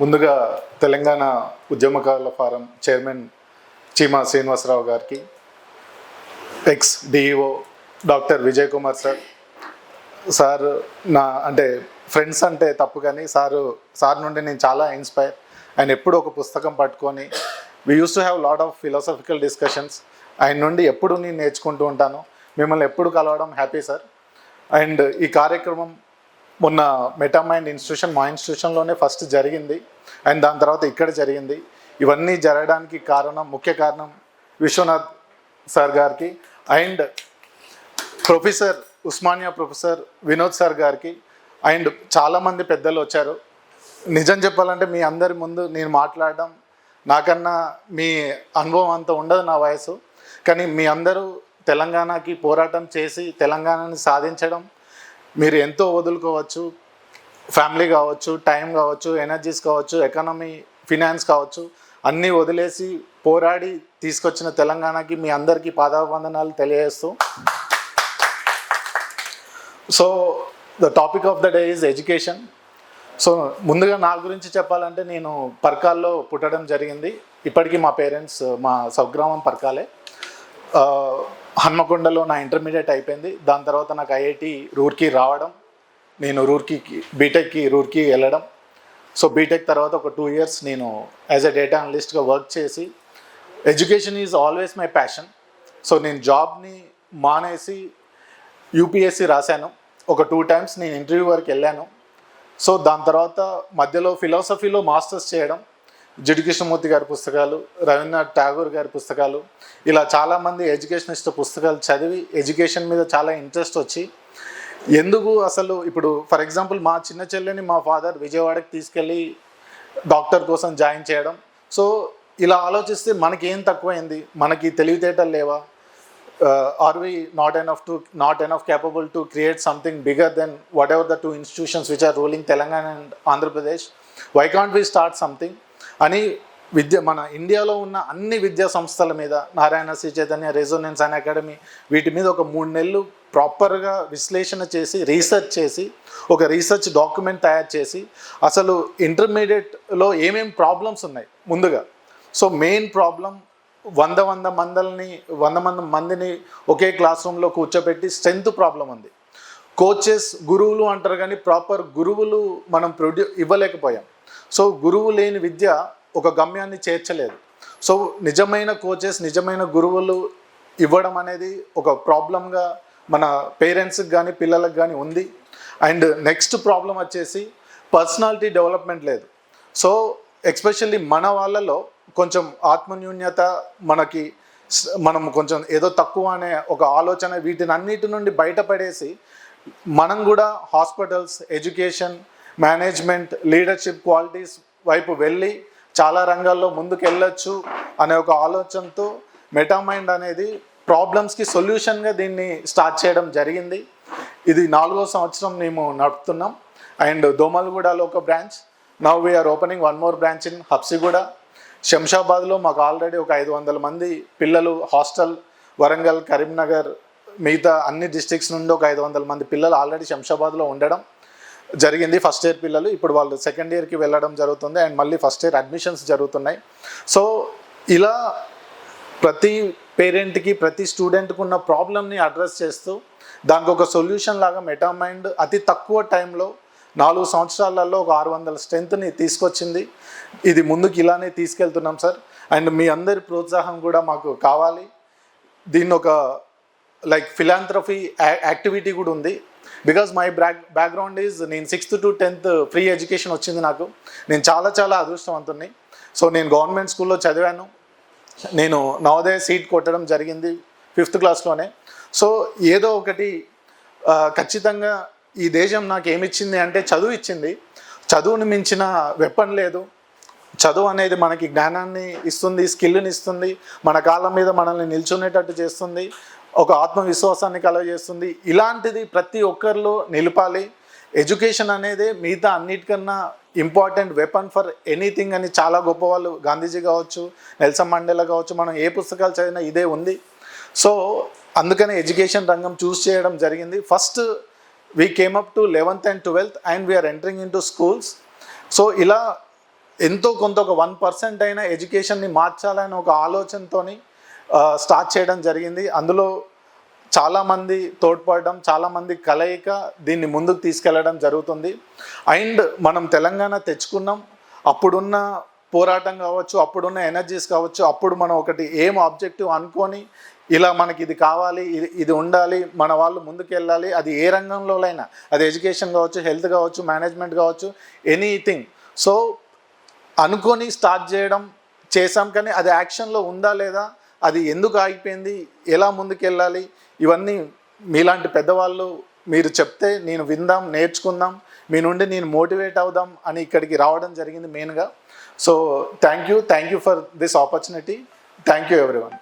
ముందుగా తెలంగాణ ఉద్యమకారుల form chairman చీమా Srinivasarao గారికి, X DEO doctor Vijay Kumar sir నా అంటే ఫ్రెండ్స్ అంటే తప్పు కానీ సార్ నుండి నేను చాలా ఇన్స్పైర్. ఆయన ఎప్పుడు ఒక పుస్తకం పట్టుకొని we use to have lot of philosophical discussions. ఆయన నుండి ఎప్పుడు నేను నేర్చుకుంటూ ఉంటాను. మిమ్మల్ని ఎప్పుడు కలవడం హ్యాపీ సార్. అండ్ ఈ కార్యక్రమం మొన్న మెటామైండ్ ఇన్స్టిట్యూషన్ మా ఇన్స్టిట్యూషన్లోనే ఫస్ట్ జరిగింది అండ్ దాని తర్వాత ఇక్కడ జరిగింది. ఇవన్నీ జరగడానికి ముఖ్య కారణం విశ్వనాథ్ సార్ గారికి and professor Osmania professor Vinod sir గారికి అండ్ చాలామంది పెద్దలు వచ్చారు. నిజం చెప్పాలంటే మీ అందరి ముందు నేను మాట్లాడడం నాకన్నా మీ అనుభవం అంత ఉండదు నా వయసు. కానీ మీ అందరూ తెలంగాణకి పోరాటం చేసి తెలంగాణని సాధించడం మీరు ఎంతో వదులుకోవచ్చు. ఫ్యామిలీ కావచ్చు, టైం కావచ్చు, ఎనర్జీస్ కావచ్చు, ఎకానమీ, ఫినాన్స్ కావచ్చు, అన్నీ వదిలేసి పోరాడి తీసుకొచ్చిన తెలంగాణకి మీ అందరికీ పాదాభివందనాలు తెలియజేస్తూ, so the topic of the day is education. So ముందుగా నా గురించి చెప్పాలంటే నేను పర్కాల్లో పుట్టడం జరిగింది. ఇప్పటికీ మా పేరెంట్స్ మా స్వగ్రామం పర్కాలే. హన్మకొండలో నా ఇంటర్మీడియట్ అయిపోయింది. దాని తర్వాత నాకు ఐఐటి రూర్కీ రావడం, నేను బీటెక్కి రూర్కీ వెళ్ళడం. సో బీటెక్ తర్వాత ఒక 2 years నేను యాజ్ ఎ డేటా అనలిస్ట్గా వర్క్ చేసి, education is always my passion. So నేను జాబ్ని మానేసి యూపీఎస్సీ రాశాను. ఒక 2 times నేను ఇంటర్వ్యూ వరకు వెళ్ళాను. సో దాని తర్వాత మధ్యలో ఫిలాసఫీలో మాస్టర్స్ చేయడం, జిడ్డు కృష్ణమూర్తి గారి పుస్తకాలు, రవీంద్రనాథ్ ఠాగూర్ గారి పుస్తకాలు, ఇలా చాలామంది ఎడ్యుకేషనిస్ట్ పుస్తకాలు చదివి ఎడ్యుకేషన్ మీద చాలా ఇంట్రెస్ట్ వచ్చి, ఎందుకు అసలు ఇప్పుడు ఫర్ ఎగ్జాంపుల్ మా చిన్న చెల్లెని మా ఫాదర్ విజయవాడకి తీసుకెళ్ళి డాక్టర్ కోసం జాయిన్ చేయడం. సో ఇలా ఆలోచిస్తే మనకి ఏం తక్కువైంది, మనకి తెలివితేటలు లేవా, are we not enough capable to create something bigger than whatever the 2 institutions which are ruling Telangana and Andhra Pradesh? Why can't we start something అని మన ఇండియాలో ఉన్న అన్ని విద్యా సంస్థల మీద, Narayana Sri Chaitanya, Resonance and academy, వీటి మీద ఒక 3 నెలలు ప్రాపర్గా విశ్లేషణ చేసి రీసెర్చ్ చేసి ఒక రీసెర్చ్ డాక్యుమెంట్ తయారు చేసి అసలు ఇంటర్మీడియట్లో ఏమేం ప్రాబ్లమ్స్ ఉన్నాయి ముందుగా. సో మెయిన్ ప్రాబ్లం 100 మందిని ఒకే క్లాస్ రూమ్లో కూర్చోబెట్టి స్ట్రెంత్ ప్రాబ్లం ఉంది. కోచెస్ గురువులు అంటారు కానీ ప్రాపర్ గురువులు మనం ఇవ్వలేకపోయాం. సో గురువు లేని విద్య ఒక గమ్యాన్ని చేర్చలేదు. సో నిజమైన కోచెస్, నిజమైన గురువులు ఇవ్వడం అనేది ఒక ప్రాబ్లంగా మన పేరెంట్స్కి కానీ పిల్లలకు కానీ ఉంది. అండ్ నెక్స్ట్ ప్రాబ్లం వచ్చేసి పర్సనాలిటీ డెవలప్మెంట్ లేదు. సో ఎస్పెషల్లీ మన వాళ్ళలో కొంచెం ఆత్మన్యూన్యత, మనం కొంచెం ఏదో తక్కువ అనే ఒక ఆలోచన, వీటిని అన్నిటి నుండి బయటపడేసి మనం కూడా hospitals, education, management, leadership qualities వైపు వెళ్ళి చాలా రంగాల్లో ముందుకు వెళ్ళొచ్చు అనే ఒక ఆలోచనతో మెటామైండ్ అనేది ప్రాబ్లమ్స్కి సొల్యూషన్గా దీన్ని స్టార్ట్ చేయడం జరిగింది. ఇది 4వ సంవత్సరం మేము నడుపుతున్నాం. అండ్ దోమల్గూడలో ఒక branch, now we are opening 1 more branch in Habsiguda. శంషాబాద్లో మాకు ఆల్రెడీ ఒక 500 మంది పిల్లలు హాస్టల్, వరంగల్, కరీంనగర్, మిగతా అన్ని డిస్ట్రిక్ట్స్ నుండి ఒక 500 మంది పిల్లలు ఆల్రెడీ శంషాబాద్లో ఉండడం జరిగింది. ఫస్ట్ ఇయర్ పిల్లలు ఇప్పుడు వాళ్ళు సెకండ్ ఇయర్కి వెళ్ళడం జరుగుతుంది అండ్ మళ్ళీ ఫస్ట్ ఇయర్ అడ్మిషన్స్ జరుగుతున్నాయి. సో ఇలా ప్రతి పేరెంట్కి, ప్రతి స్టూడెంట్కి ఉన్న ప్రాబ్లమ్ని అడ్రస్ చేస్తూ దానికి ఒక సొల్యూషన్ లాగా మెటామైండ్ అతి తక్కువ టైంలో 4 సంవత్సరాలలో ఒక 600 స్ట్రెంత్ని తీసుకొచ్చింది. ఇది ముందుకు ఇలానే తీసుకెళ్తున్నాం సార్. అండ్ మీ అందరి ప్రోత్సాహం కూడా మాకు కావాలి. దీన్ని ఒక ఫిలాంథ్రఫీ యాక్టివిటీ కూడా ఉంది. బికాజ్ మై బ్యాక్గ్రౌండ్ ఈజ్, నేను 6th to 10th free education వచ్చింది నాకు. నేను చాలా అదృష్టవంతుణ్ణి. సో నేను గవర్నమెంట్ స్కూల్లో చదివాను. నేను నవోదయ సీట్ కొట్టడం జరిగింది 5th classలోనే. సో ఏదో ఒకటి ఖచ్చితంగా ఈ దేశం నాకు ఏమిచ్చింది అంటే చదువు ఇచ్చింది. చదువుని మించిన వెపన్ లేదు. చదువు అనేది మనకి జ్ఞానాన్ని ఇస్తుంది, స్కిల్ని ఇస్తుంది, మన కాళ్ళ మీద మనల్ని నిల్చునేటట్టు చేస్తుంది, ఒక ఆత్మవిశ్వాసాన్ని కలగజేస్తుంది. ఇలాంటిది ప్రతి ఒక్కరిలో నిలపాలి. ఎడ్యుకేషన్ అనేది మిగతా అన్నిటికన్నా ఇంపార్టెంట్ వెపన్ ఫర్ ఎనీథింగ్ అని చాలా గొప్పవాళ్ళు, గాంధీజీ కావచ్చు, నెల్సన్ మండేలా కావచ్చు, మనం ఏ పుస్తకాలు చదివినా ఇదే ఉంది. సో అందుకనే ఎడ్యుకేషన్ రంగం చూస్ చేయడం జరిగింది. First we came up to 11th and 12th and we are entering into schools. So ఇలా ఎంతో కొంత ఒక 1% అయినా ఎడ్యుకేషన్ని మార్చాలని ఒక ఆలోచనతోని స్టార్ట్ చేయడం జరిగింది. అందులో చాలామంది తోడ్పడడం, చాలామంది కలయిక దీన్ని ముందుకు తీసుకెళ్ళడం జరుగుతుంది. అండ్ మనం తెలంగాణ తెచ్చుకున్నాం, అప్పుడున్న పోరాటం కావచ్చు, అప్పుడున్న ఎనర్జీస్ కావచ్చు, అప్పుడు మనం ఒకటి ఏం ఆబ్జెక్టివ్ అనుకొని ఇలా మనకి ఇది కావాలి, ఇది ఉండాలి, మన వాళ్ళు ముందుకెళ్ళాలి, అది ఏ రంగంలోనైనా, అది ఎడ్యుకేషన్ కావచ్చు, హెల్త్ కావచ్చు, మేనేజ్మెంట్ కావచ్చు, ఎనీథింగ్. సో అనుకొని స్టార్ట్ చేసాం, కానీ అది యాక్షన్లో ఉందా లేదా, అది ఎందుకు ఆగిపోయింది, ఎలా ముందుకెళ్ళాలి, ఇవన్నీ మీలాంటి పెద్దవాళ్ళు మీరు చెప్తే నేను విందాం, నేర్చుకుందాం, మీ నుండి నేను మోటివేట్ అవుదాం అని ఇక్కడికి రావడం జరిగింది మెయిన్గా. So thank you for this opportunity. Thank you everyone.